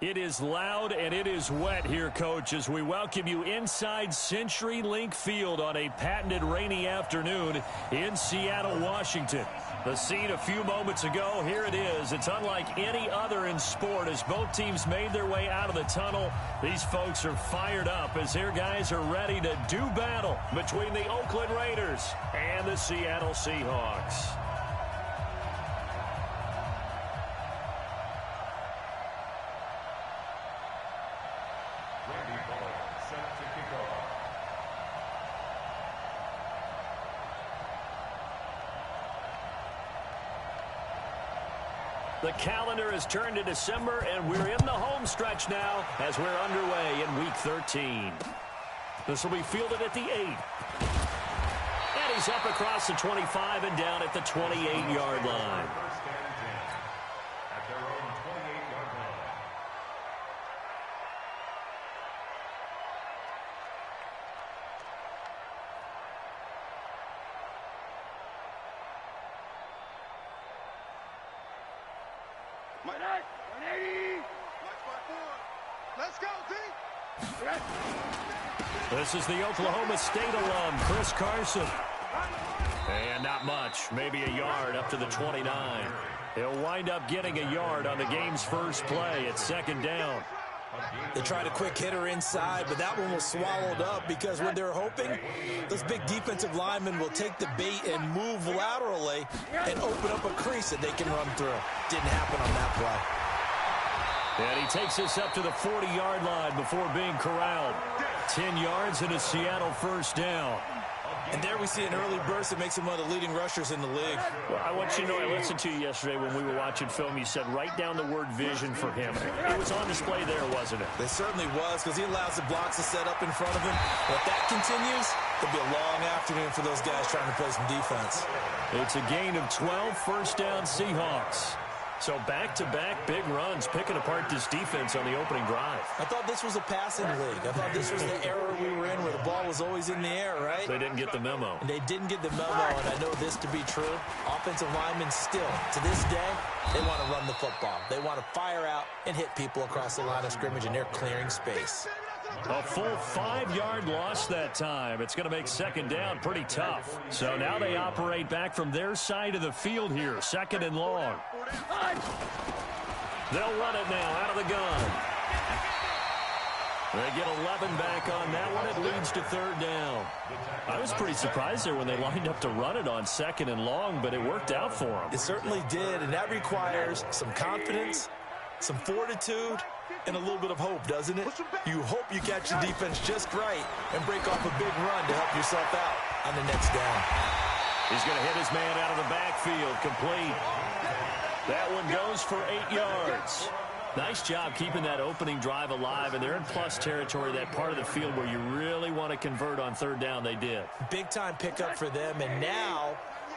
It is loud and it is wet here, Coach, as we welcome you inside CenturyLink Field on a patented rainy afternoon in Seattle, Washington. The scene a few moments ago, here it is. It's unlike any other in sport as both teams made their way out of the tunnel. These folks are fired up as their guys are ready to do battle between the Oakland Raiders and the Seattle Seahawks. The calendar has turned to December, and we're in the home stretch now as we're underway in Week 13. This will be fielded at the 8. And he's up across the 25 and down at the 28-yard line. This is the Oklahoma State alum, Chris Carson. And not much, maybe a yard up to the 29. He'll wind up getting a yard on the game's first play at second down. They tried a quick hitter inside, but that one was swallowed up because when they're hoping, those big defensive linemen will take the bait and move laterally and open up a crease that they can run through. Didn't happen on that play. And he takes this up to the 40-yard line before being corralled. 10 yards and a Seattle first down. And there we see an early burst that makes him one of the leading rushers in the league. Well, I want you to know, I listened to you yesterday when we were watching film. You said write down the word vision for him. It was on display there, wasn't it? It certainly was, because he allows the blocks to set up in front of him. But if that continues, it'll be a long afternoon for those guys trying to play some defense. It's a gain of 12, first down Seahawks. So back-to-back big runs, picking apart this defense on the opening drive. I thought this was a passing league. I thought this was the era we were in where the ball was always in the air, right? They didn't get the memo. And they didn't get the memo, and I know this to be true. Offensive linemen still, to this day, they want to run the football. They want to fire out and hit people across the line of scrimmage, and they're clearing space. A full 5-yard loss that time. It's going to make second down pretty tough. So now they operate back from their side of the field here, second and long. They'll run it now out of the gun. They get 11 back on that one. It leads to third down. I was pretty surprised there when they lined up to run it on second and long, but it worked out for them. It certainly did, and that requires some confidence, some fortitude, and a little bit of hope, doesn't it? You hope you catch the defense just right and break off a big run to help yourself out on the next down. He's going to hit his man out of the backfield, complete. That one goes for 8 yards. Nice job keeping that opening drive alive, and they're in plus territory, that part of the field where you really want to convert on third down. They did. Big-time pickup for them, and now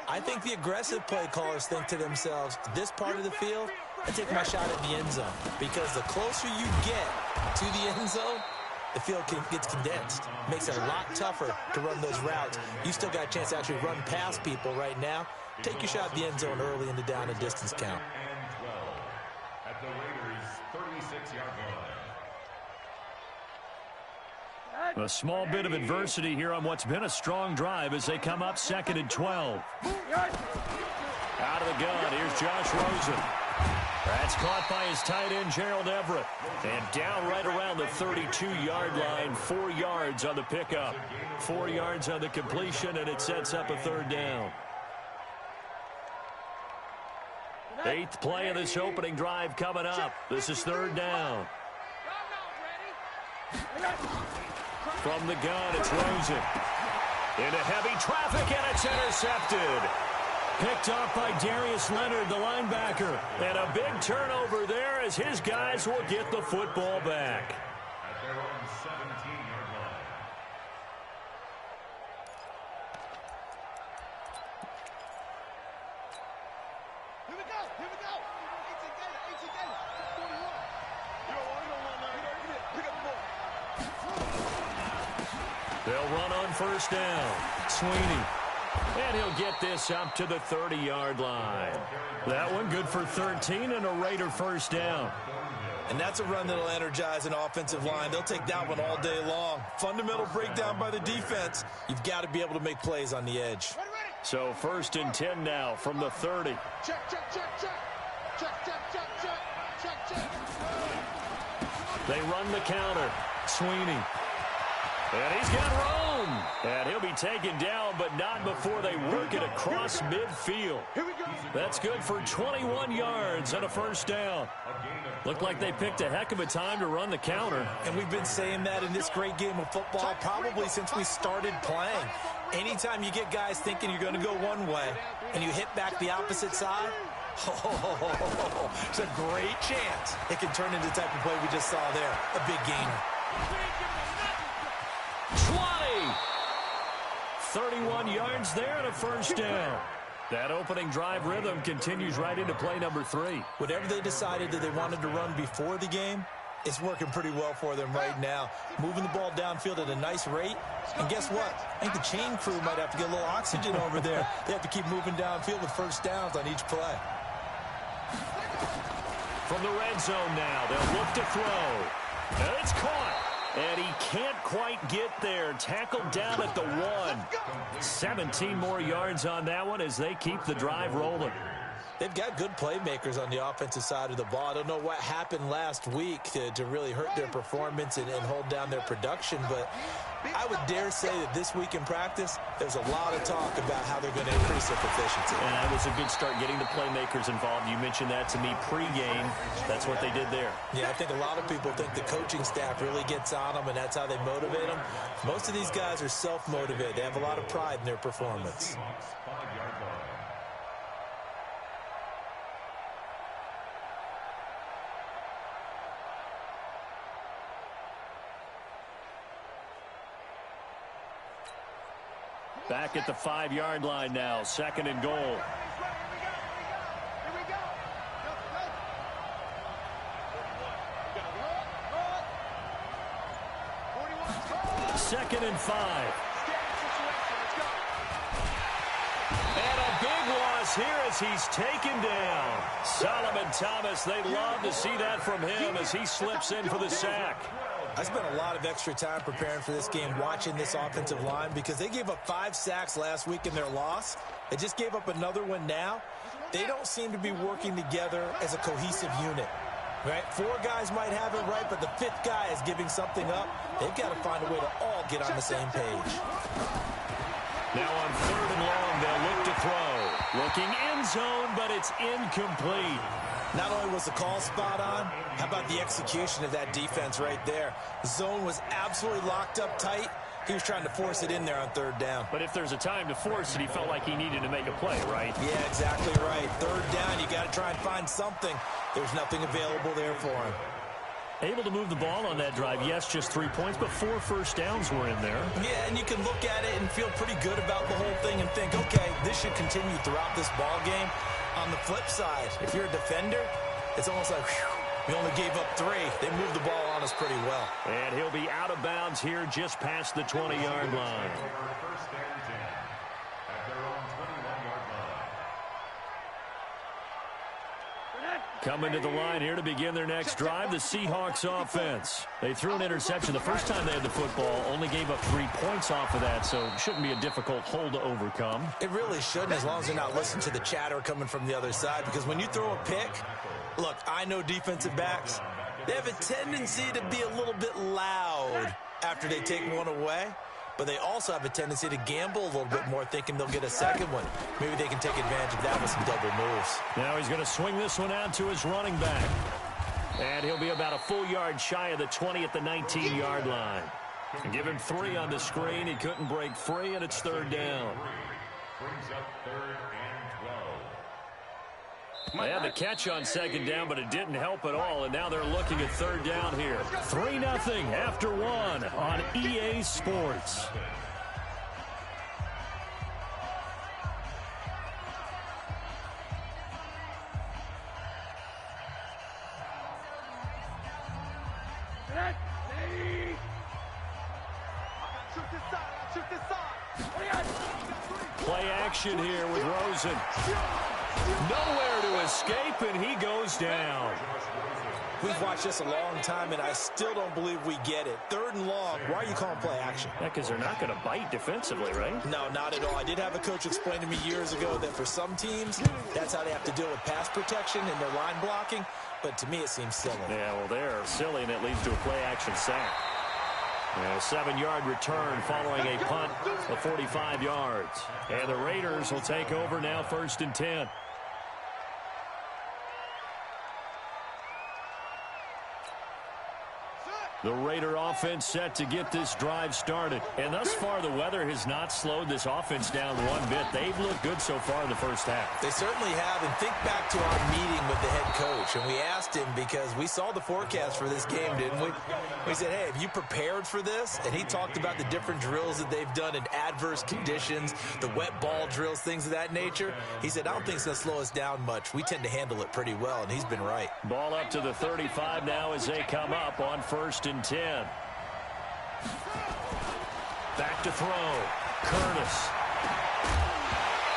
I think the aggressive play callers think to themselves, this part of the field, I take my shot at the end zone, because the closer you get to the end zone, the field gets condensed. Makes it a lot tougher to run those routes. You still got a chance to actually run past people right now. Take your shot at the end zone early in the down and distance count. At the Raiders' 36-yard line. A small bit of adversity here on what's been a strong drive as they come up second and 12. Out of the gun, here's Josh Rosen. That's caught by his tight end, Gerald Everett. And down right around the 32-yard line, 4 yards on the pickup. 4 yards on the completion, and it sets up a third down. 8th play of this opening drive coming up. This is third down. From the gun, it's Rosen. Into heavy traffic, and it's intercepted. Picked off by Darius Leonard, the linebacker. And a big turnover there as his guys will get the football back. At their own 17-yard line. Here we go. Here we go. 18 Gator. 41. You don't want that. Pick up the ball. They'll run on first down. Sweeney. And he'll get this up to the 30-yard line. That one good for 13 and a Raider first down. And that's a run that'll energize an offensive line. They'll take that one all day long. Fundamental breakdown by the defense. You've got to be able to make plays on the edge. So 1st and 10 now from the 30. Check, check, check, check. Check, check, check, check. Check, check. They run the counter. Sweeney. And he's got room. And he'll be taken down, but not before they work it across midfield. That's good for 21 yards and a 1st down. Looked like they picked a heck of a time to run the counter. And we've been saying that in this great game of football probably since we started playing. Anytime you get guys thinking you're going to go one way and you hit back the opposite side, it's a great chance it can turn into the type of play we just saw there. A big gainer. 20. 31 yards there and a 1st down. That opening drive rhythm continues right into play number 3. Whatever they decided that they wanted to run before the game, it's working pretty well for them right now. Moving the ball downfield at a nice rate. And guess what? I think the chain crew might have to get a little oxygen over there. They have to keep moving downfield with 1st downs on each play. From the red zone now, they'll look to throw. And it's caught. And he can't quite get there. Tackled down at the 1. 17 more yards on that one as they keep the drive rolling. They've got good playmakers on the offensive side of the ball. I don't know what happened last week to really hurt their performance and hold down their production, but I would dare say that this week in practice, there's a lot of talk about how they're going to increase their proficiency. And that was a good start getting the playmakers involved. You mentioned that to me pregame. That's what they did there. Yeah, I think a lot of people think the coaching staff really gets on them, and that's how they motivate them. Most of these guys are self-motivated. They have a lot of pride in their performance. Back at the 5-yard line now, 2nd and goal. Here we go. 2nd and 5. And a big loss here as he's taken down. Solomon Thomas, they love to see that from him as he slips in for the sack. I spent a lot of extra time preparing for this game, watching this offensive line, because they gave up 5 sacks last week in their loss. They just gave up another one now. They don't seem to be working together as a cohesive unit. Right? 4 guys might have it right, but the 5th guy is giving something up. They've got to find a way to all get on the same page. Now on 3rd and long, they'll look to throw. Looking end zone, but it's incomplete. Not only was the call spot on, how about the execution of that defense right there? The zone was absolutely locked up tight. He was trying to force it in there on 3rd down. But if there's a time to force it, he felt like he needed to make a play, right? Yeah, exactly right. 3rd down, you got to try and find something. There's nothing available there for him. Able to move the ball on that drive. Yes, just 3 points, but 4 first downs were in there. Yeah, and you can look at it and feel pretty good about the whole thing and think, okay, this should continue throughout this ball game. On the flip side, if you're a defender, it's almost like, whew, we only gave up 3. They moved the ball on us pretty well. And he'll be out of bounds here just past the 20-yard line. First and 10 at their own 21-yard line. Coming to the line here to begin their next drive, the Seahawks offense. They threw an interception the first time they had the football, only gave up 3 points off of that, so shouldn't be a difficult hole to overcome. It really shouldn't, as long as they're not listening to the chatter coming from the other side, because when you throw a pick, look, I know defensive backs, they have a tendency to be a little bit loud after they take one away. But they also have a tendency to gamble a little bit more, thinking they'll get a second one. Maybe they can take advantage of that with some double moves. Now he's going to swing this one out to his running back. And he'll be about a full yard shy of the 20 at the 19-yard line. And give him 3 on the screen. He couldn't break free, and it's 3rd down. Brings up 3rd and 12. They had the catch on 2nd down, but it didn't help at all, and now they're looking at 3rd down here. 3-0 after 1 on EA Sports. Play action here with Rosen. Nowhere to escape, and he goes down. We've watched this a long time, and I still don't believe we get it. 3rd and long, why are you calling play action? Yeah, because they're not going to bite defensively, right? No, not at all. I did have a coach explain to me years ago that for some teams, that's how they have to deal with pass protection and their line blocking, but to me it seems silly. Yeah, well, they're silly, and it leads to a play-action sack. A 7-yard return following a punt of 45 yards. And the Raiders will take over now, 1st and 10. The Raider offense set to get this drive started. And thus far, the weather has not slowed this offense down one bit. They've looked good so far in the first half. They certainly have. And think back to our meeting with the head coach. And we asked him because we saw the forecast for this game, didn't we? We said, hey, have you prepared for this? And he talked about the different drills that they've done in adverse conditions, the wet ball drills, things of that nature. He said, I don't think it's going to slow us down much. We tend to handle it pretty well, and he's been right. Ball up to the 35 now as they come up on 1st and 10. Back to throw. Curtis.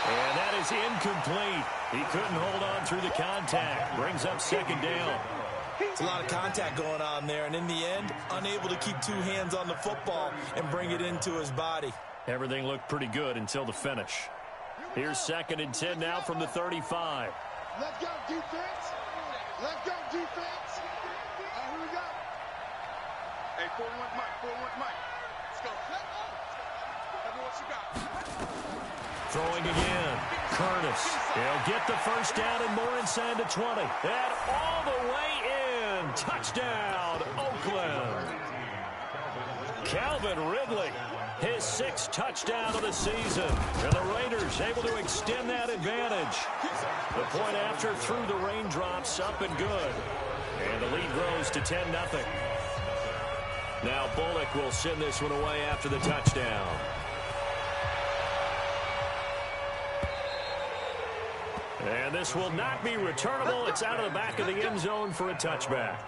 And that is incomplete. He couldn't hold on through the contact. Brings up 2nd down. It's a lot of contact going on there, and in the end, unable to keep 2 hands on the football and bring it into his body. Everything looked pretty good until the finish. Here's 2nd and 10 now from the 35. Let's go, defense. Let's go, defense. Here we go. Hey, 41 Mike. Let's go. Tell me what you got. Throwing again. Curtis. He'll get the 1st down and more inside the 20. And all the way in. Touchdown, Oakland. Calvin Ridley, his 6th touchdown of the season. And the Raiders able to extend that advantage. The point after through the raindrops, up and good. And the lead grows to 10-0. Now Bullock will send this one away after the touchdown. And this will not be returnable. It's out of the back of the end zone for a touchback.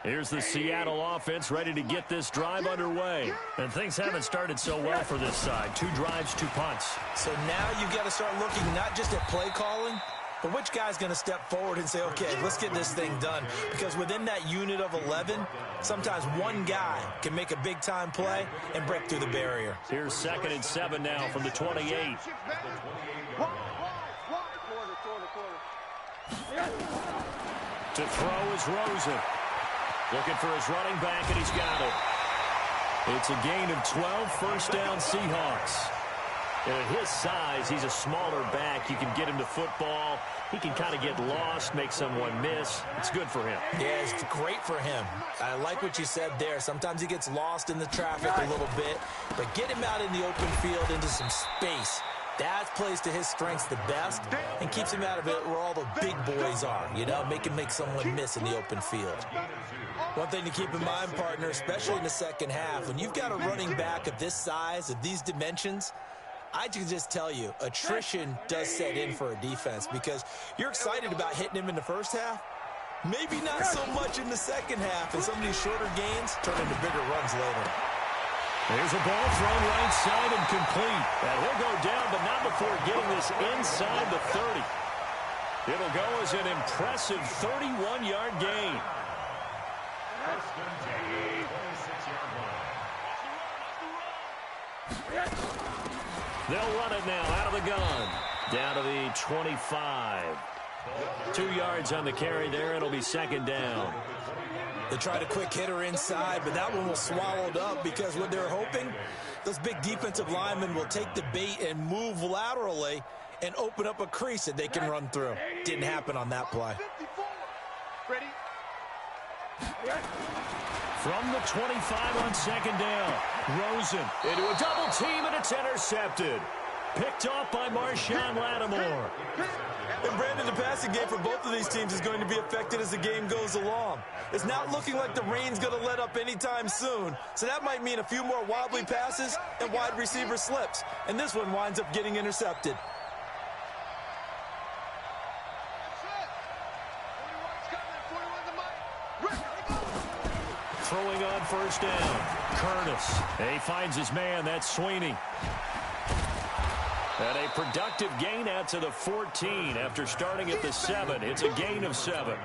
Here's the Seattle offense ready to get this drive underway. And things haven't started so well for this side. 2 drives, 2 punts. So now you've got to start looking not just at play calling, but which guy's going to step forward and say, okay, let's get this thing done. Because within that unit of 11, sometimes one guy can make a big-time play and break through the barrier. Here's 2nd and 7 now from the 28. To throw is Rosen. Looking for his running back, and he's got it. It's a gain of 12, 1st down Seahawks. And at his size, he's a smaller back. You can get him to football. He can kind of get lost, make someone miss. It's good for him. Yeah, it's great for him. I like what you said there. Sometimes he gets lost in the traffic a little bit, but get him out in the open field into some space. That plays to his strengths the best and keeps him out of it where all the big boys are, you know, make someone miss in the open field. One thing to keep in mind, partner, especially in the second half, when you've got a running back of this size, of these dimensions, I can just tell you, attrition does set in for a defense because you're excited about hitting him in the first half. Maybe not so much in the second half, and some of these shorter gains turn into bigger runs later. There's a ball thrown right side and complete. And he'll go down, but not before getting this inside the 30. It'll go as an impressive 31-yard gain. They'll run it now out of the gun. Down to the 25. 2 yards on the carry there. It'll be 2nd down. They tried a quick hitter inside, but that one was swallowed up because what they're hoping, those big defensive linemen will take the bait and move laterally and open up a crease that they can run through. Didn't happen on that play. Ready? From the 25 on 2nd down. Rosen into a double team, and it's intercepted. Picked off by Marshawn Lattimore. And Brandon, the passing game for both of these teams is going to be affected as the game goes along. It's not looking like the rain's going to let up anytime soon. So that might mean a few more wobbly passes and wide receiver slips. And this one winds up getting intercepted. That's it. 41's coming. 41's Throwing on first down. Curtis. And he finds his man. That's Sweeney. And a productive gain out to the 14 after starting at the 7. It's a gain of 7.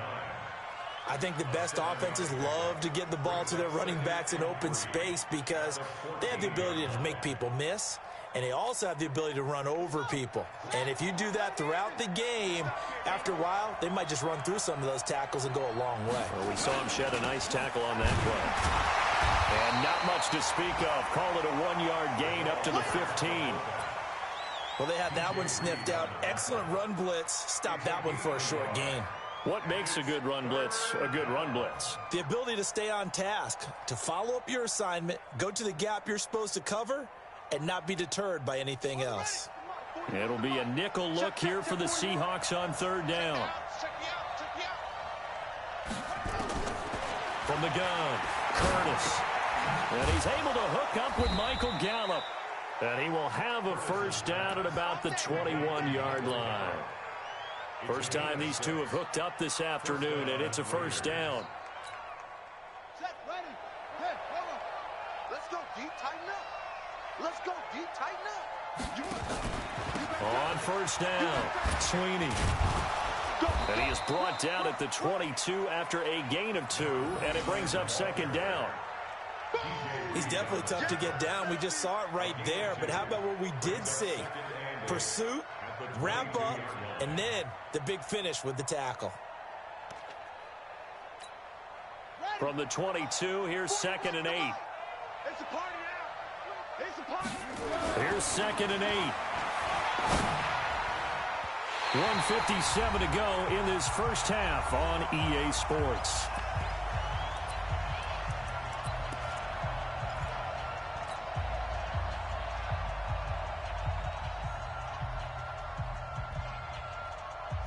I think the best offenses love to get the ball to their running backs in open space because they have the ability to make people miss, and they also have the ability to run over people. And if you do that throughout the game, after a while, they might just run through some of those tackles and go a long way. Well, we saw him shed a nice tackle on that play. And not much to speak of. Call it a 1-yard gain up to the 15. Well, they had that one sniffed out. Excellent run blitz. Stop that one for a short gain. What makes a good run blitz a good run blitz? The ability to stay on task, to follow up your assignment, go to the gap you're supposed to cover, and not be deterred by anything else. It'll be a nickel look here for the Seahawks on third down. From the gun, Curtis. And he's able to hook up with Michael Gallup. And he will have a first down at about the 21-yard line. First time these two have hooked up this afternoon, and it's a first down. Set, ready. Hey, hold on. Let's go deep, tighten up. Let's go deep, tighten up. On first down, Sweeney. And he is brought down at the 22 after a gain of 2, and it brings up second down. He's definitely tough to get down. We just saw it right there. But how about what we did see? Pursuit, wrap up, and then the big finish with the tackle. From the 22, here's 2nd and 8. It's a party now. It's a party. Here's 2nd and 8. 1:57 to go in this first half on EA Sports.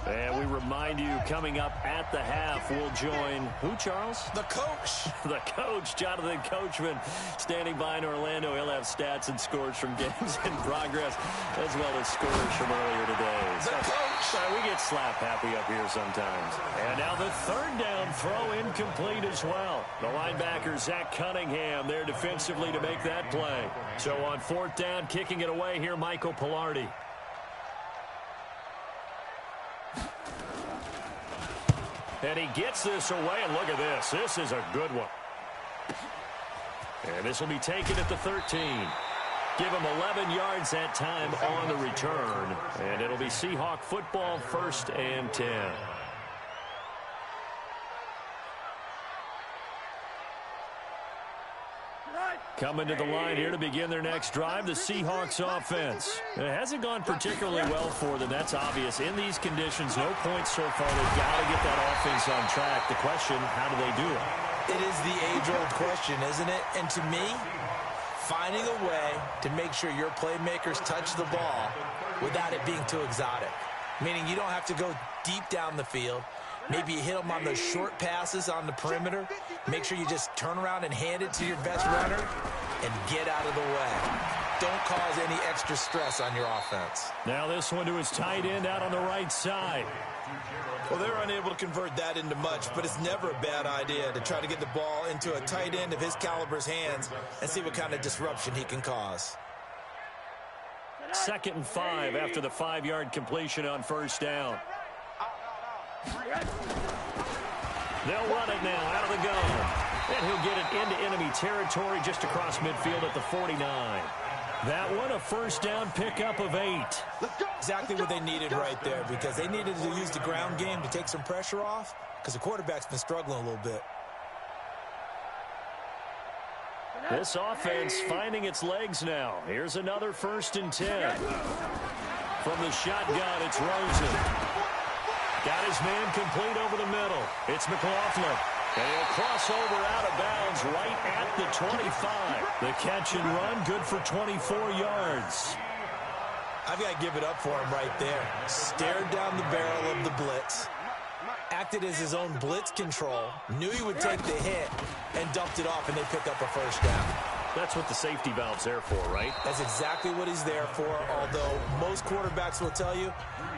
And we remind you, coming up at the half, we'll join who, Charles? The coach. The coach, Jonathan Coachman, standing by in Orlando. He'll have stats and scores from games in progress, as well as scores from earlier today. The coach. We get slap happy up here sometimes. And now the third down throw incomplete as well. The linebacker, Zach Cunningham, there defensively to make that play. So on 4th down, kicking it away here, Michael Pilardi. And he gets this away, and look at this. This is a good one. And this will be taken at the 13. Give him 11 yards that time on the return. And it'll be Seahawk football, 1st and 10. Coming to the line here to begin their next drive, the Seahawks offense. It hasn't gone particularly well for them. That's obvious. In these conditions, no points so far. They've got to get that offense on track. The question, how do they do it? It is the age-old question, isn't it? And to me, finding a way to make sure your playmakers touch the ball without it being too exotic. Meaning you don't have to go deep down the field. Maybe you hit them on those short passes on the perimeter. Make sure you just turn around and hand it to your best runner and get out of the way. Don't cause any extra stress on your offense. Now this one to his tight end out on the right side. Well, they're unable to convert that into much, but it's never a bad idea to try to get the ball into a tight end of his caliber's hands and see what kind of disruption he can cause. 2nd and 5 after the 5-yard completion on first down. They'll run it now out of the gun. And he'll get it into enemy territory just across midfield at the 49. That one, a first down pickup of 8. Exactly what they needed right there, because they needed to use the ground game to take some pressure off, because the quarterback's been struggling a little bit. This offense finding its legs now. Here's another 1st and 10. From the shotgun, it's Rosen. Got his man complete over the middle. It's McLaughlin. And he'll cross over out of bounds right at the 25. The catch and run, good for 24 yards. I've got to give it up for him right there. Stared down the barrel of the blitz. Acted as his own blitz control. Knew he would take the hit and dumped it off, and they pick up a first down. That's what the safety valve's there for, right? That's exactly what he's there for, although most quarterbacks will tell you,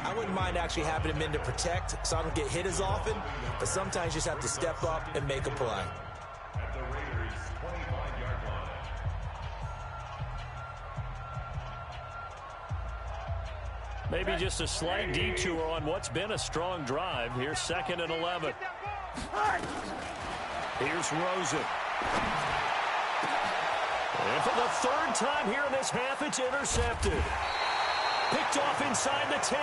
I wouldn't mind actually having him in to protect so I don't get hit as often, but sometimes you just have to step up and make a play. At the Raiders' 25-yard line. Maybe just a slight detour on what's been a strong drive. Here's 2nd and 11. Here's Rosen. And for the 3rd time here in this half, it's intercepted. Picked off inside the 10.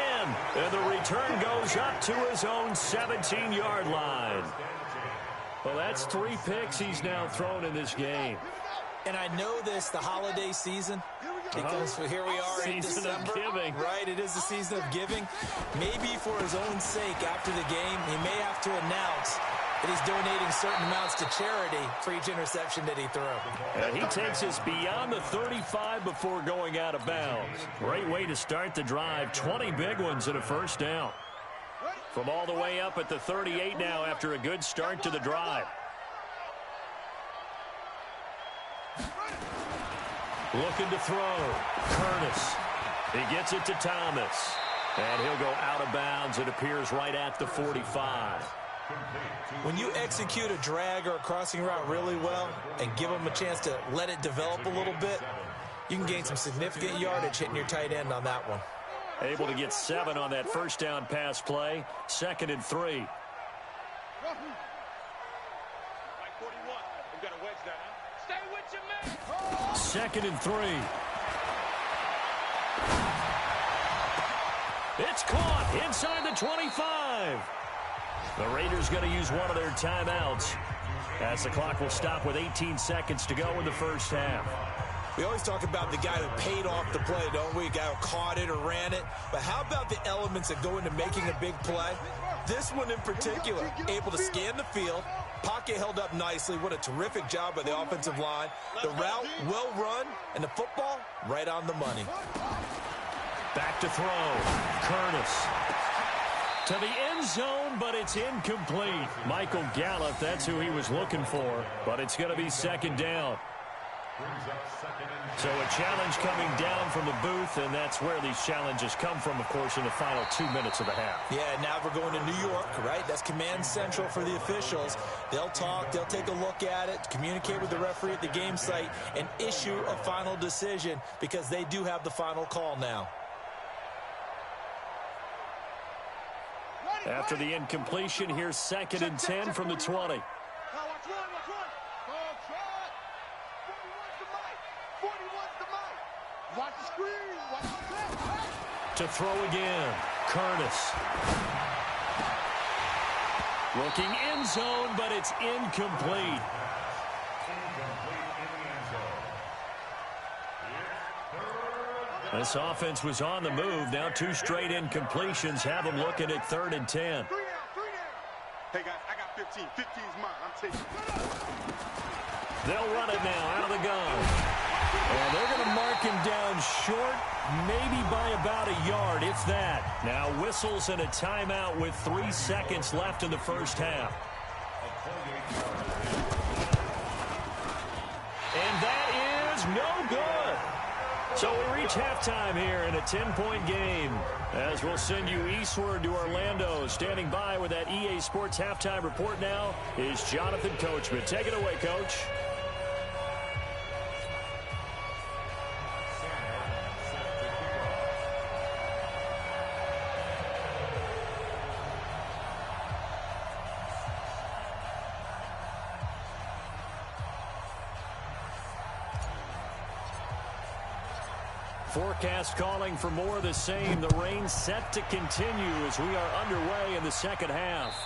And the return goes up to his own 17-yard line. Well, that's 3 picks he's now thrown in this game. And I know this, the holiday season, because here we are in December. Season of giving. Right, it is the season of giving. Maybe for his own sake after the game, he may have to announce that he's donating certain amounts to charity for each interception that he threw. And he takes us beyond the 35 before going out of bounds. Great way to start the drive. 20 big ones and a first down. From all the way up at the 38 now after a good start to the drive. Looking to throw. Curtis. He gets it to Thomas. And he'll go out of bounds. It appears right at the 45. When you execute a drag or a crossing route really well and give them a chance to let it develop a little bit, you can gain some significant yardage hitting your tight end on that one. Able to get 7 on that first down pass play. 2nd and 3. 2nd and 3. It's caught inside the 25. The Raiders going to use one of their timeouts as the clock will stop with 18 seconds to go in the first half. We always talk about the guy who paid off the play, don't we? A guy who caught it or ran it. But how about the elements that go into making a big play? This one in particular, able to scan the field, pocket held up nicely. What a terrific job by the offensive line. The route well run, and the football right on the money. Back to throw. Curtis. To the end zone, but it's incomplete. Michael Gallup, that's who he was looking for, but it's going to be 2nd down. So a challenge coming down from the booth, and that's where these challenges come from, of course, in the final 2 minutes of the half. Yeah, now we're going to New York, right? That's command central for the officials. They'll talk, they'll take a look at it, communicate with the referee at the game site, and issue a final decision because they do have the final call now. After the incompletion, here's 2nd and 10 from the 20. To throw again, Curtis. Looking end zone, but it's incomplete. This offense was on the move. Now 2 straight incompletions have them looking at 3rd and 10. Hey, guys, I got 15. 15's mine. I'm taking it. They'll run it now out of the gun. And they're going to mark him down short, maybe by about a yard, if that. Now whistles and a timeout with 3 seconds left in the first half. And that is no good. So we reach halftime here in a 10-point game. As we'll send you eastward to Orlando. Standing by with that EA Sports halftime report now is Jonathan Coachman. Take it away, Coach. Forecast calling for more of the same. The rain set to continue as we are underway in the second half.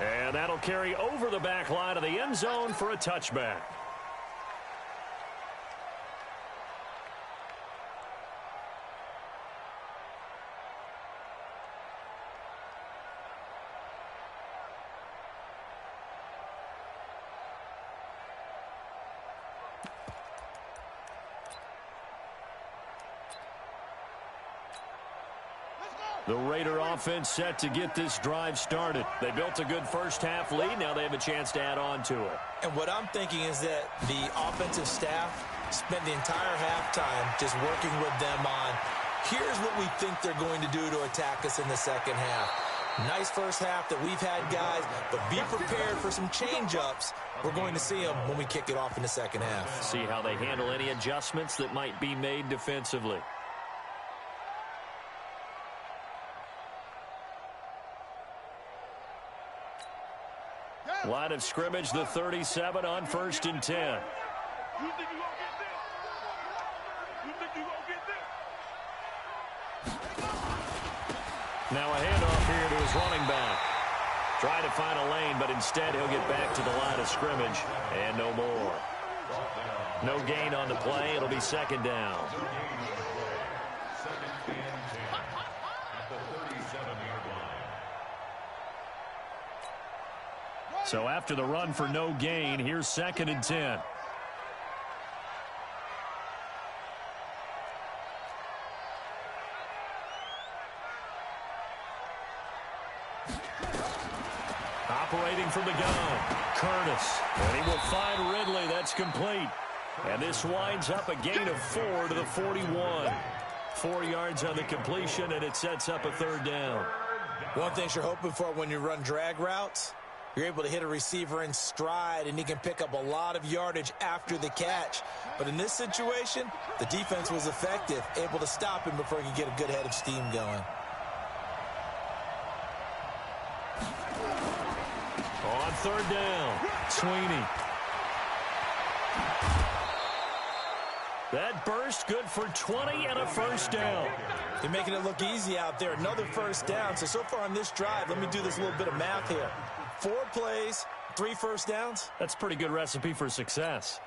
And that'll carry over the back line of the end zone for a touchback. The Raider offense set to get this drive started. They built a good first-half lead. Now they have a chance to add on to it. And what I'm thinking is that the offensive staff spent the entire halftime just working with them on, here's what we think they're going to do to attack us in the second half. Nice first half that we've had, guys, but be prepared for some change-ups. We're going to see them when we kick it off in the second half. See how they handle any adjustments that might be made defensively. Line of scrimmage, the 37 on 1st and 10. You think you gonna get this? You think you gonna get this? Now a handoff here to his running back. Trying to find a lane, but instead he'll get back to the line of scrimmage. And no more. No gain on the play. It'll be second down. So after the run for no gain, here's 2nd and 10. Operating from the gun, Curtis. And he will find Ridley. That's complete. And this winds up a gain of 4 to the 41. 4 yards on the completion, and it sets up a 3rd down. One thing you're hoping for when you run drag routes, you're able to hit a receiver in stride, and he can pick up a lot of yardage after the catch. But in this situation, the defense was effective, able to stop him before he could get a good head of steam going. On 3rd down, Sweeney. That burst good for 20 and a 1st down. They're making it look easy out there. Another 1st down. So far on this drive, let me do this little bit of math here. 4 plays, 3 1st downs. That's a pretty good recipe for success.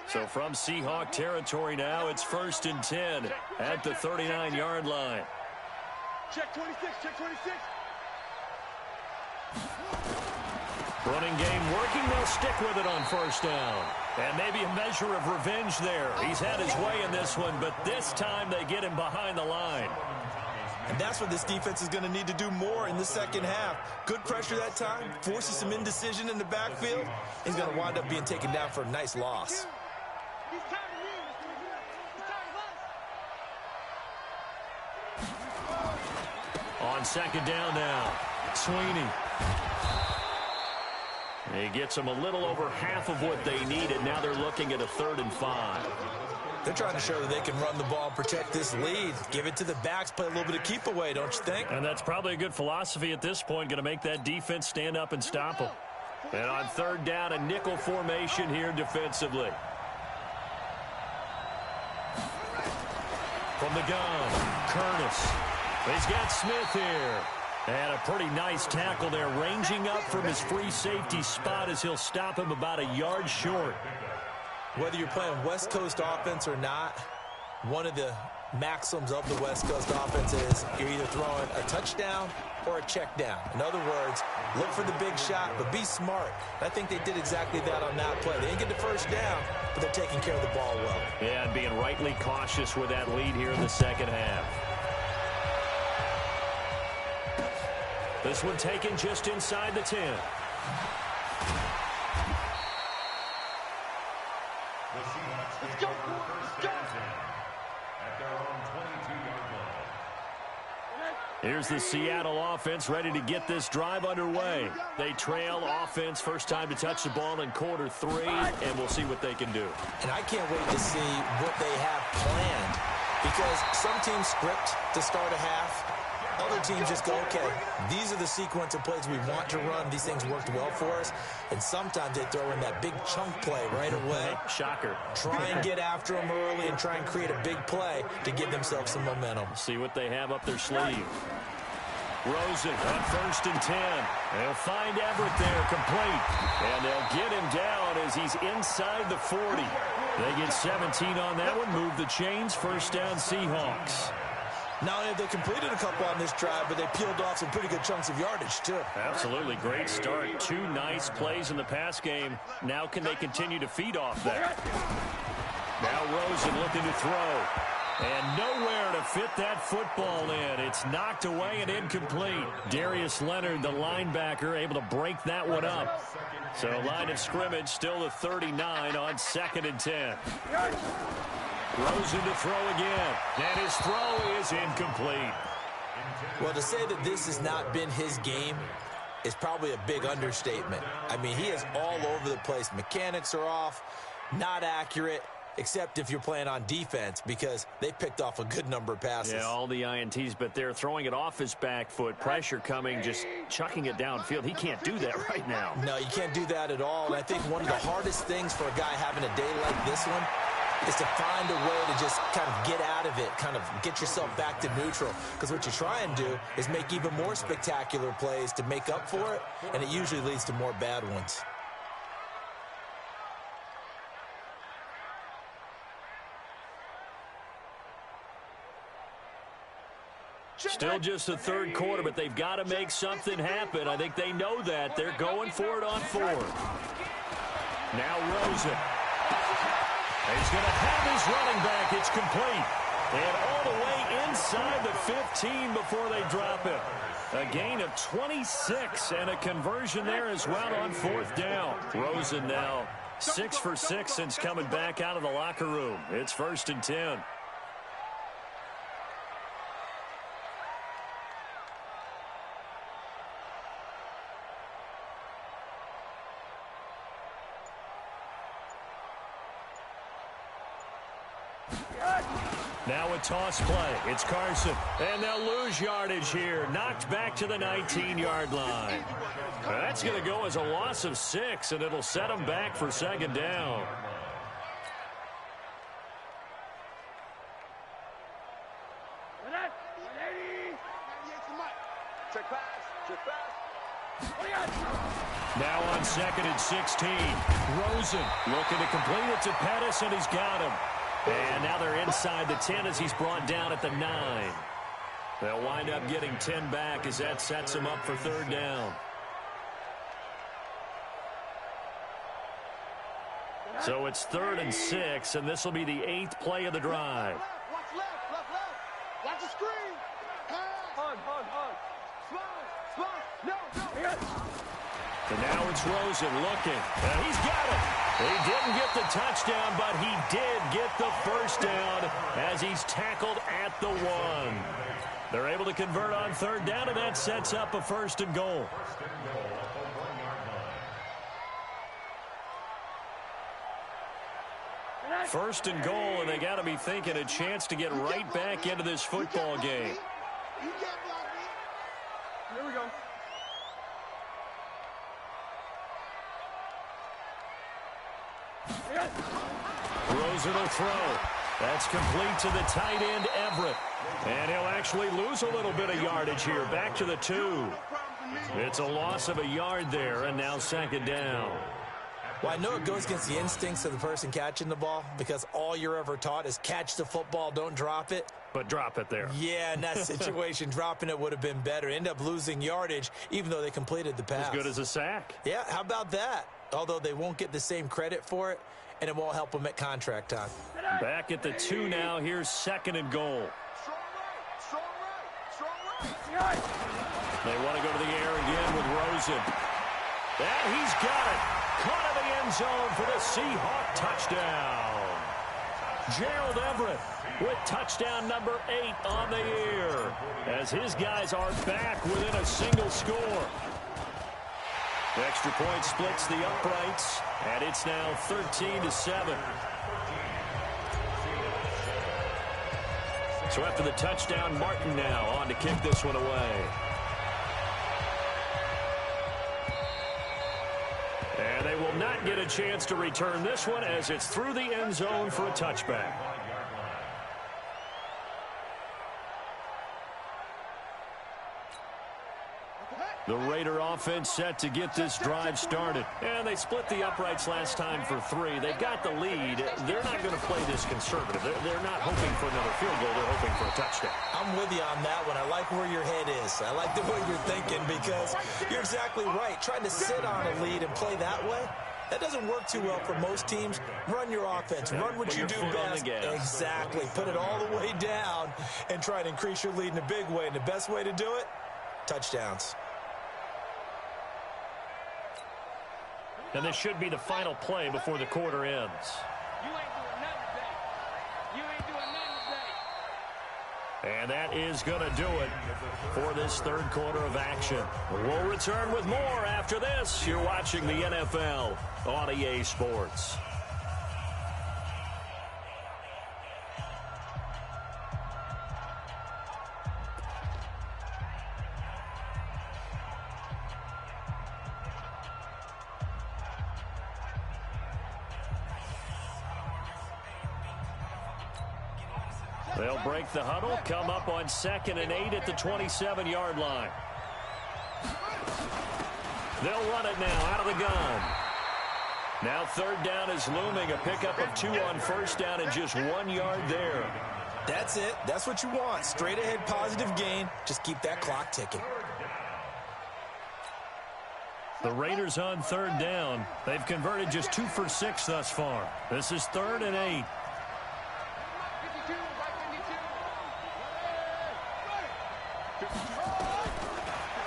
So from Seahawk territory now, it's 1st and 10 at the 39-yard line. Check 26, check 26. Running game working. They'll stick with it on 1st down. And maybe a measure of revenge there. He's had his way in this one, but this time they get him behind the line. And that's what this defense is going to need to do more in the second half. Good pressure that time, forces some indecision in the backfield. He's going to wind up being taken down for a nice loss. On 2nd down now, Sweeney. He gets them a little over half of what they needed. Now they're looking at a 3rd and 5. They're trying to show that they can run the ball and protect this lead. Give it to the backs, play a little bit of keep away, don't you think? And that's probably a good philosophy at this point, going to make that defense stand up and stop them. And on 3rd down, a nickel formation here defensively. From the gun, Curtis. He's got Smith here. And a pretty nice tackle there, ranging up from his free safety spot as he'll stop him about a yard short. Whether you're playing West Coast offense or not, one of the maxims of the West Coast offense is you're either throwing a touchdown or a check down. In other words, look for the big shot, but be smart. I think they did exactly that on that play. They didn't get the 1st down, but they're taking care of the ball well. Yeah, and being rightly cautious with that lead here in the second half. This one taken just inside the 10. Let's go. Let's go. At their own 22-yard line. Here's the Seattle offense ready to get this drive underway. They trail offense, first time to touch the ball in quarter 3, and we'll see what they can do. And I can't wait to see what they have planned, because some teams script to start a half. Other teams just go, okay, these are the sequence of plays we want to run. These things worked well for us. And sometimes they throw in that big chunk play right away. Shocker. Try and get after them early and try and create a big play to give themselves some momentum. See what they have up their sleeve. Rosen on 1st and 10. They'll find Everett there, complete. And they'll get him down as he's inside the 40. They get 17 on that one, move the chains, 1st down Seahawks. Not only have they completed a couple on this drive, but they peeled off some pretty good chunks of yardage, too. Absolutely. Great start. 2 nice plays in the pass game. Now can they continue to feed off that? Now Rosen looking to throw. And nowhere to fit that football in. It's knocked away and incomplete. Darius Leonard, the linebacker, able to break that one up. So line of scrimmage still the 39 on 2nd and 10. Rosen to throw again. And his throw is incomplete. Well, to say that this has not been his game is probably a big understatement. I mean, he is all over the place. Mechanics are off, not accurate, except if you're playing on defense, because they picked off a good number of passes. Yeah, all the INTs, but they're throwing it off his back foot. Pressure coming, just chucking it downfield. He can't do that right now. No, you can't do that at all. And I think one of the hardest things for a guy having a day like this one is to find a way to just kind of get out of it, kind of get yourself back to neutral. Because what you try and do is make even more spectacular plays to make up for it, and it usually leads to more bad ones. Still just the third quarter, but they've got to make something happen. I think they know that. They're going for it on 4th. Now Rosen. He's going to have his running back. It's complete. And all the way inside the 15 before they drop it. A gain of 26 and a conversion there as well on 4th down. Rosen now 6 for 6 since coming back out of the locker room. It's 1st and 10. Now a toss play. It's Carson. And they'll lose yardage here. Knocked back to the 19-yard line. That's going to go as a loss of 6, and it'll set them back for 2nd down. Now on 2nd and 16. Rosen looking to complete it to Pettis, and he's got him. And now they're inside the 10 as he's brought down at the 9. They'll wind up getting 10 back as that sets them up for 3rd down. So it's 3rd and 6, and this will be the 8th play of the drive. Watch left. Watch the screen. Hug. Slide. No. So now it's Rosen looking. And he's got it. He didn't get the touchdown, but he did get the first down as he's tackled at the 1. They're able to convert on 3rd down, and that sets up a 1st and goal. First and goal, and they got to be thinking a chance to get right back into this football game. Here we go. Rosen will throw. That's complete to the tight end, Everett. And he'll actually lose a little bit of yardage here. Back to the 2. It's a loss of a yard there, and now 2nd down. Well, I know it goes against the instincts of the person catching the ball because all you're ever taught is catch the football, don't drop it. But drop it there. Yeah, in that situation, dropping it would have been better. End up losing yardage, even though they completed the pass. As good as a sack. Yeah, how about that? Although they won't get the same credit for it, and it won't help them at contract time. Back at the 2 now. Here's 2nd and goal. They want to go to the air again with Rosen. And he's got it. Caught in the end zone for the Seahawk touchdown. Gerald Everett with touchdown number 8 on the year as his guys are back within a single score. The extra point splits the uprights, and it's now 13-7. So after the touchdown, Martin now on to kick this one away. And they will not get a chance to return this one as it's through the end zone for a touchback. The Raider offense set to get this drive started. And they split the uprights last time for 3. They've got the lead. They're not going to play this conservative. They're not hoping for another field goal. They're hoping for a touchdown. I'm with you on that one. I like where your head is. I like the way you're thinking because you're exactly right. Trying to sit on a lead and play that way, That doesn't work too well for most teams. Run your offense. Run what you do best. Exactly. Put it all the way down and try to increase your lead in a big way. And the best way to do it, touchdowns. And this should be the final play before the quarter ends. You ain't doing nothing today. You ain't doing nothing today. And that is going to do it for this third quarter of action. We'll return with more after this. You're watching the NFL on EA Sports. They'll break the huddle, come up on 2nd and 8 at the 27-yard line. They'll run it now out of the gun. Now 3rd down is looming, a pickup of 2 on 1st down and just 1 yard there. That's it. That's what you want. Straight ahead positive gain. Just keep that clock ticking. The Raiders on 3rd down. They've converted just 2 for 6 thus far. This is 3rd and 8.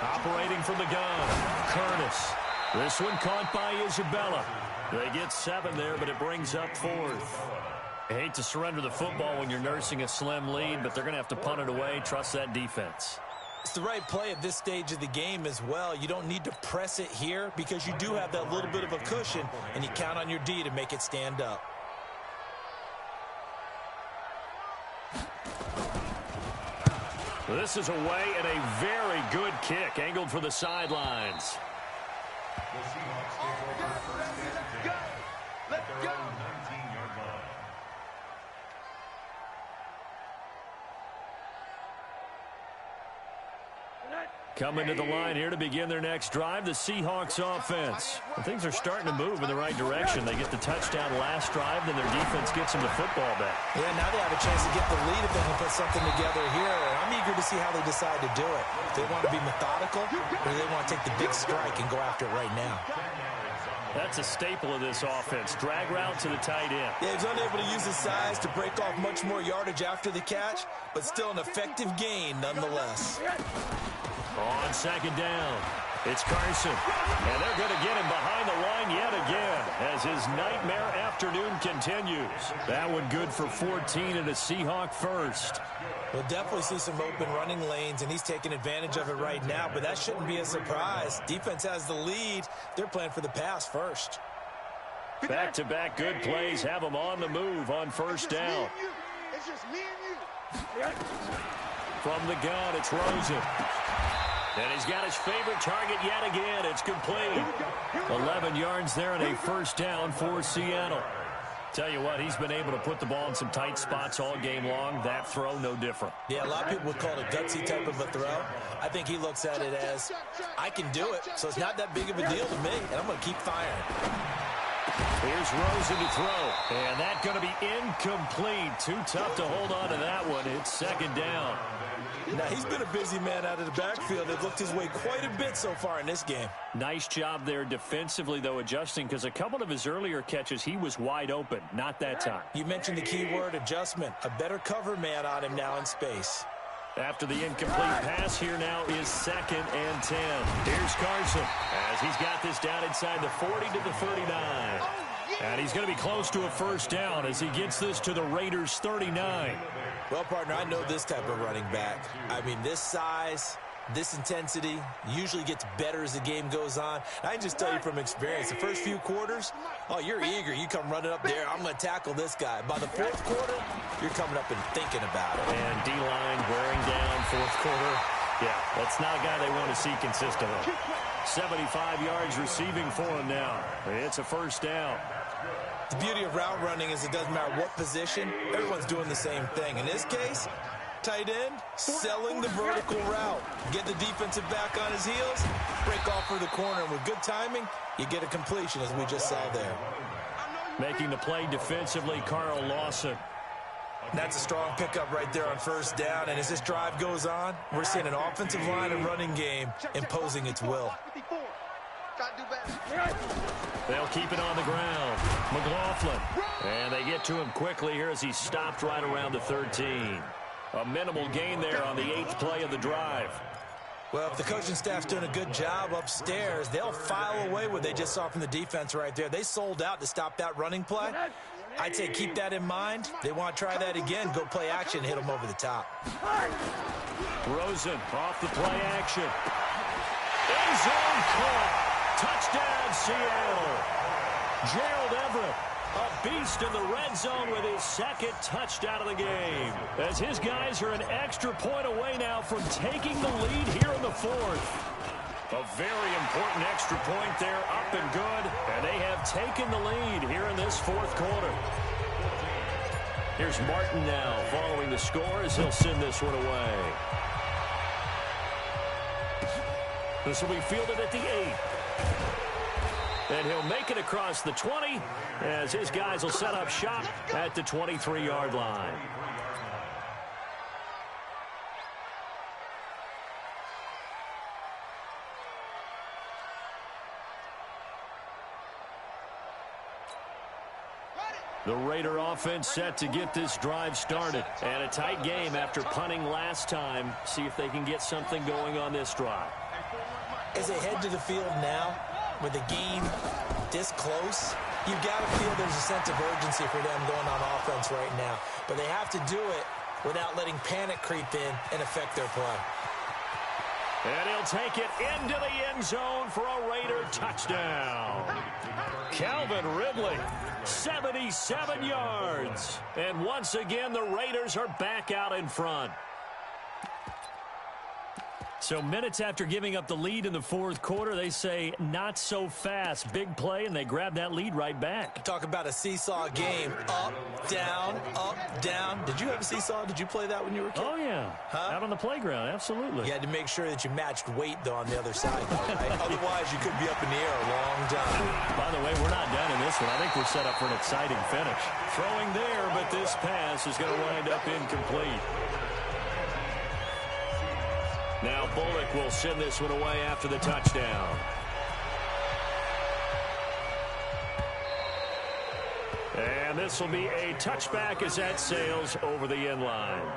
Operating from the gun, Curtis. This one caught by Isabella. They get 7 there, but it brings up 4th. I hate to surrender the football when you're nursing a slim lead, but they're going to have to punt it away. Trust that defense. It's the right play at this stage of the game as well. You don't need to press it here because you do have that little bit of a cushion, and you count on your D to make it stand up. This is away and a very good kick angled for the sidelines. The Seahawks take over first and 10 at their own 19-yard line. Coming to the line here to begin their next drive, the Seahawks offense. And things are starting to move in the right direction. They get the touchdown last drive, then their defense gets them the football back. Yeah, now they have a chance to get the lead if they can put something together here. And I'm eager to see how they decide to do it. If they want to be methodical, or do they want to take the big strike and go after it right now? That's a staple of this offense. Drag route to the tight end. Yeah, he's unable to use his size to break off much more yardage after the catch, but still an effective gain nonetheless. On 2nd down, it's Carson. And they're going to get him behind the line yet again as his nightmare afternoon continues. That one good for 14 and a Seahawk first. We'll definitely see some open running lanes, and he's taking advantage of it right now, but that shouldn't be a surprise. Defense has the lead. They're playing for the pass first. Back-to-back good plays have them on the move on 1st down. It's just me and you. From the gun, it's Rosen. And he's got his favorite target yet again. It's complete. 11 yards there and a 1st down for Seattle. Tell you what, he's been able to put the ball in some tight spots all game long. That throw, no different. Yeah, a lot of people would call it a gutsy type of a throw. I think he looks at it as, I can do it, so it's not that big of a deal to me, and I'm going to keep firing. Here's Rosen to throw. And that's going to be incomplete. Too tough to hold on to that one. It's 2nd down. Now, he's been a busy man out of the backfield. They've looked his way quite a bit so far in this game. Nice job there defensively, though, adjusting, because a couple of his earlier catches, he was wide open. Not that time. You mentioned the key word, adjustment. A better cover man on him now in space. After the incomplete pass, here now is 2nd and 10. Here's Carson as he's got this down inside the 40 to the 39. And he's going to be close to a 1st down as he gets this to the Raiders' 39. Well, partner, I know this type of running back. I mean, this size, this intensity usually gets better as the game goes on. I can just tell you from experience, the first few quarters, oh, you're eager. You come running up there, I'm going to tackle this guy. By the 4th quarter, you're coming up and thinking about it. And D-line wearing down 4th quarter. Yeah, that's not a guy they want to see consistently. 75 yards receiving for him now. It's a 1st down. The beauty of route running is it doesn't matter what position, everyone's doing the same thing. In this case, tight end, selling the vertical route. Get the defensive back on his heels, break off for the corner, and with good timing, you get a completion as we just saw there. Making the play defensively, Carl Lawson. That's a strong pickup right there on 1st down, and as this drive goes on, we're seeing an offensive line and running game imposing its will. Gotta do better. They'll keep it on the ground. McLaughlin. And they get to him quickly here as he stopped right around the 13. A minimal gain there on the 8th play of the drive. Well, if the coaching staff's doing a good job upstairs, they'll file away what they just saw from the defense right there. They sold out to stop that running play. I'd say keep that in mind. They want to try that again, go play action, hit them over the top. Rosen off the play action. End zone caught. Touchdown, Seattle. Gerald Everett, a beast in the red zone with his second touchdown of the game. As his guys are an extra point away now from taking the lead here in the 4th. A very important extra point there, up and good. And they have taken the lead here in this 4th quarter. Here's Martin now following the score as he'll send this one away. This will be fielded at the 8. And he'll make it across the 20 as his guys will set up shop at the 23-yard line. The Raider offense set to get this drive started. And a tight game after punting last time. See if they can get something going on this drive. As they head to the field now, with the game this close, you've got to feel there's a sense of urgency for them going on offense right now. But they have to do it without letting panic creep in and affect their play. And he'll take it into the end zone for a Raider touchdown. Calvin Ridley, 77 yards. And once again, the Raiders are back out in front. So minutes after giving up the lead in the 4th quarter, they say not so fast. Big play, and they grab that lead right back. Talk about a seesaw game. Up, down, up, down. Did you have a seesaw? Did you play that when you were a kid? Oh, yeah. Huh? Out on the playground, absolutely. You had to make sure that you matched weight, though, on the other side, though, right? Otherwise, you could be up in the air a long time. By the way, we're not done in this one. I think we're set up for an exciting finish. Throwing there, but this pass is going to wind up incomplete. Now Bullock will send this one away after the touchdown. And this will be a touchback as that sails over the end line.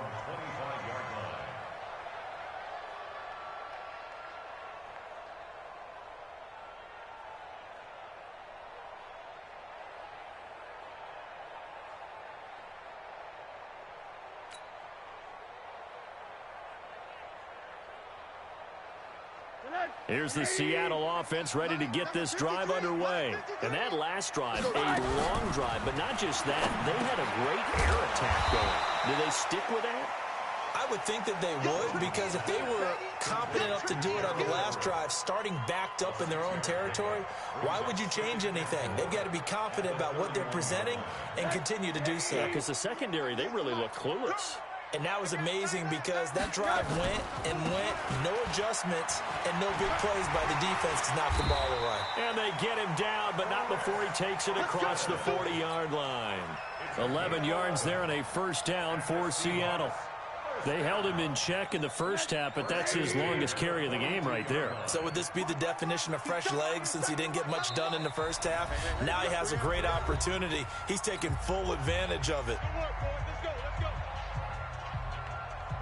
Here's the Seattle offense ready to get this drive underway. And that last drive, a long drive, but not just that. They had a great air attack going. Do they stick with that? I would think that they would, because if they were confident enough to do it on the last drive, starting backed up in their own territory, why would you change anything? They've got to be confident about what they're presenting and continue to do so. Yeah, because the secondary, they really look clueless. And that was amazing because that drive went and went, no adjustments, and no big plays by the defense to knock the ball away. And they get him down, but not before he takes it across the 40-yard line. 11 yards there and a first down for Seattle. They held him in check in the first half, but that's his longest carry of the game right there. So would this be the definition of fresh legs since he didn't get much done in the first half? Now he has a great opportunity. He's taking full advantage of it.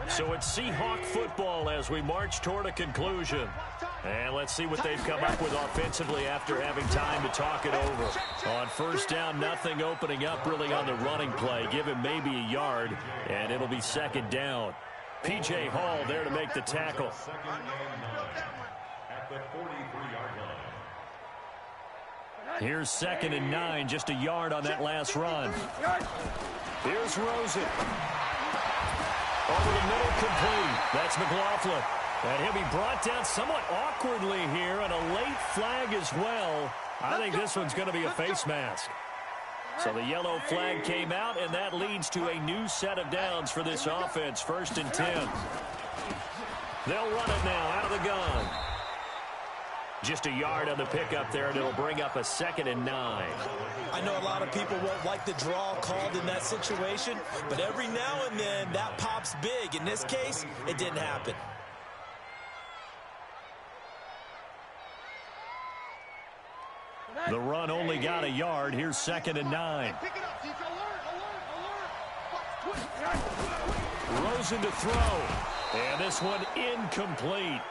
So it's Seahawk football as we march toward a conclusion. And let's see what they've come up with offensively after having time to talk it over. On first down, nothing opening up really on the running play. Give him maybe a yard, and it'll be second down. P.J. Hall there to make the tackle. At the 43-yard line. Here's 2nd and 9, just a yard on that last run. Here's Rosen. Over the middle, complete. That's McLaughlin. And he'll be brought down somewhat awkwardly here, and a late flag as well. I think this one's going to be a face mask. So the yellow flag came out, and that leads to a new set of downs for this offense. 1st and 10. They'll run it now out of the gun. Just a yard on the pickup there, and it'll bring up a 2nd and 9. I know a lot of people won't like the draw called in that situation, but every now and then that pops big. In this case, it didn't happen. The run only got a yard. Here's 2nd and 9. Rosen to throw. And this one incomplete.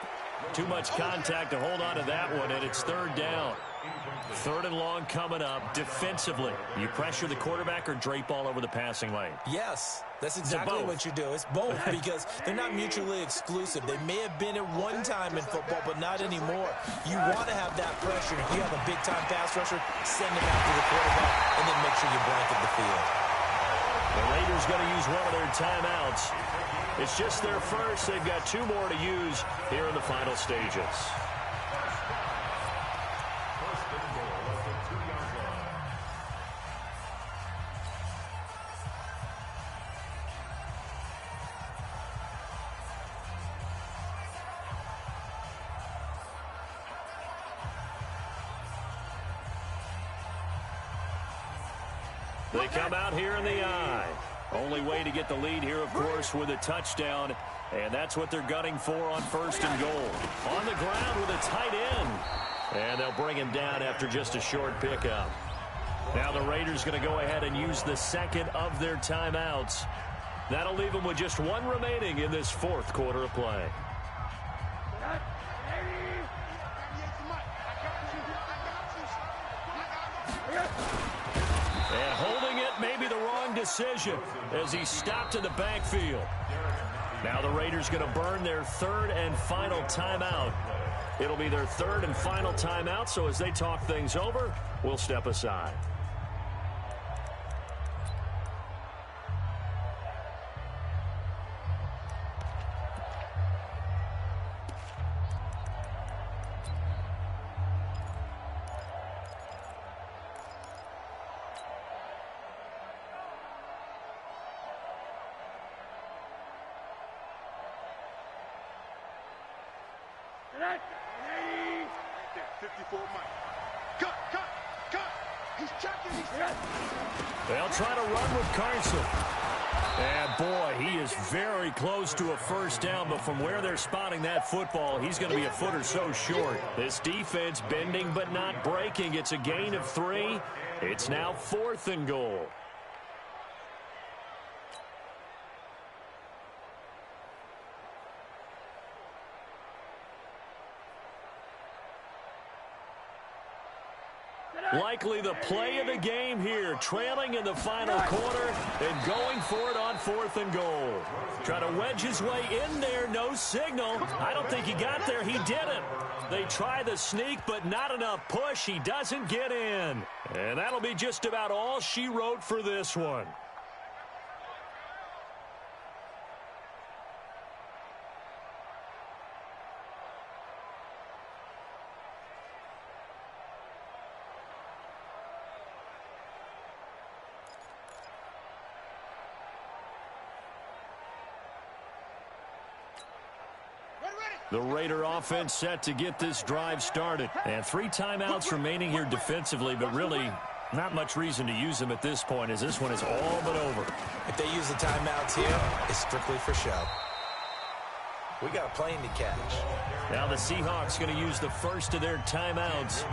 Too much contact to hold on to that one, and it's 3rd down. 3rd and long coming up. Defensively, you pressure the quarterback or drape all over the passing lane? Yes, that's exactly what you do. It's both because they're not mutually exclusive. They may have been at one time in football, but not anymore. You want to have that pressure. If you have a big-time pass rusher, send him after the quarterback, and then make sure you blanket the field. The Raiders going to use one of their timeouts. It's just their first. They've got 2 more to use here in the final stages. They come out here in the I. Only way to get the lead here, of course, with a touchdown. And that's what they're gunning for on 1st and goal. On the ground with a tight end. And they'll bring him down after just a short pickup. Now the Raiders going to go ahead and use the 2nd of their timeouts. That'll leave them with just 1 remaining in this 4th quarter of play. And holding it may be the wrong decision as he stopped in the backfield. Now the Raiders going to burn their 3rd and final timeout. It'll be their 3rd and final timeout, so as they talk things over, we'll step aside. They'll try to run with Carson. And, boy, he is very close to a 1st down, but from where they're spotting that football, he's going to be a foot or so short. This defense bending but not breaking. It's a gain of 3. It's now 4th and goal. Likely the play of the game here, trailing in the final quarter and going for it on 4th and goal. Try to wedge his way in there, no signal. I don't think he got there. He didn't. They try the sneak, but not enough push. He doesn't get in. And that'll be just about all she wrote for this one. The Raider offense set to get this drive started. And 3 timeouts remaining here defensively, but really not much reason to use them at this point as this one is all but over. If they use the timeouts here, it's strictly for show. We got a plane to catch. Now the Seahawks going to use the first of their timeouts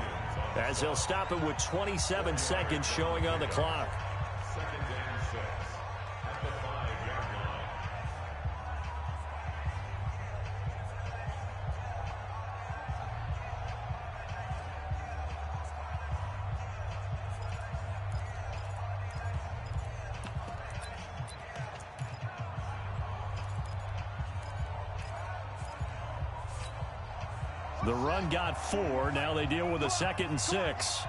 as they'll stop it with 27 seconds showing on the clock. The run got 4. Now they deal with a 2nd and 6.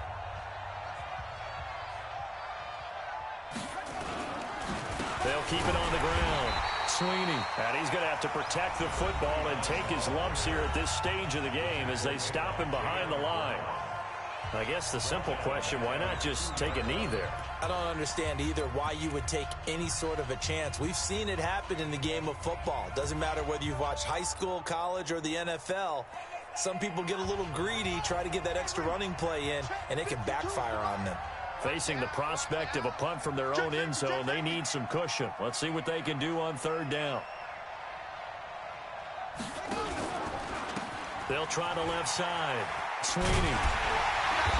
They'll keep it on the ground. Sweeney. And he's going to have to protect the football and take his lumps here at this stage of the game as they stop him behind the line. I guess the simple question, why not just take a knee there? I don't understand either why you would take any sort of a chance. We've seen it happen in the game of football. Doesn't matter whether you've watched high school, college, or the NFL. Some people get a little greedy, try to get that extra running play in, and it can backfire on them. Facing the prospect of a punt from their own end zone, they need some cushion. Let's see what they can do on 3rd down. They'll try the left side. Sweeney.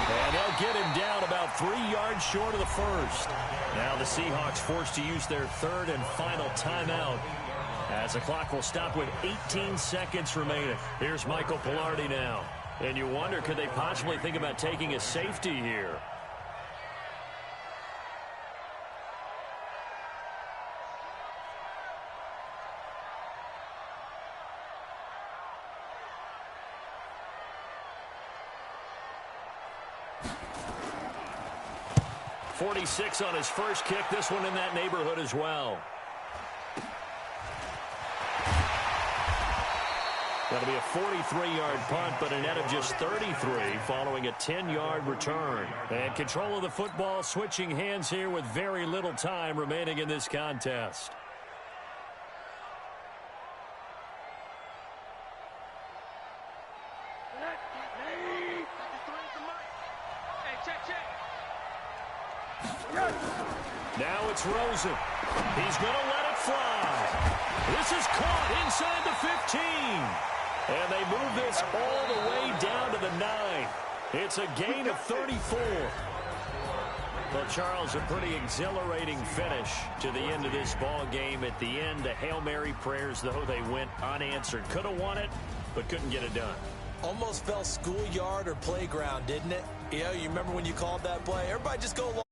And they'll 3 yards short of the first. Now the Seahawks forced to use their third and final timeout, as the clock will stop with 18 seconds remaining. Here's Michael Pilardi now. And you wonder, could they possibly think about taking a safety here? .46 on his first kick. This one in that neighborhood as well. That'll be a 43-yard punt, but a net of just 33 following a 10-yard return. And control of the football, switching hands here with very little time remaining in this contest. Now it's Rosen. He's going to let it fly. This is caught inside the 15. And they move this all the way down to the 9. It's a gain of 34. Well, Charles, a pretty exhilarating finish to the end of this ball game. At the end, the Hail Mary prayers, though, they went unanswered. Could have won it, but couldn't get it done. Almost felt schoolyard or playground, didn't it? You know, you remember when you called that play? Everybody just go along.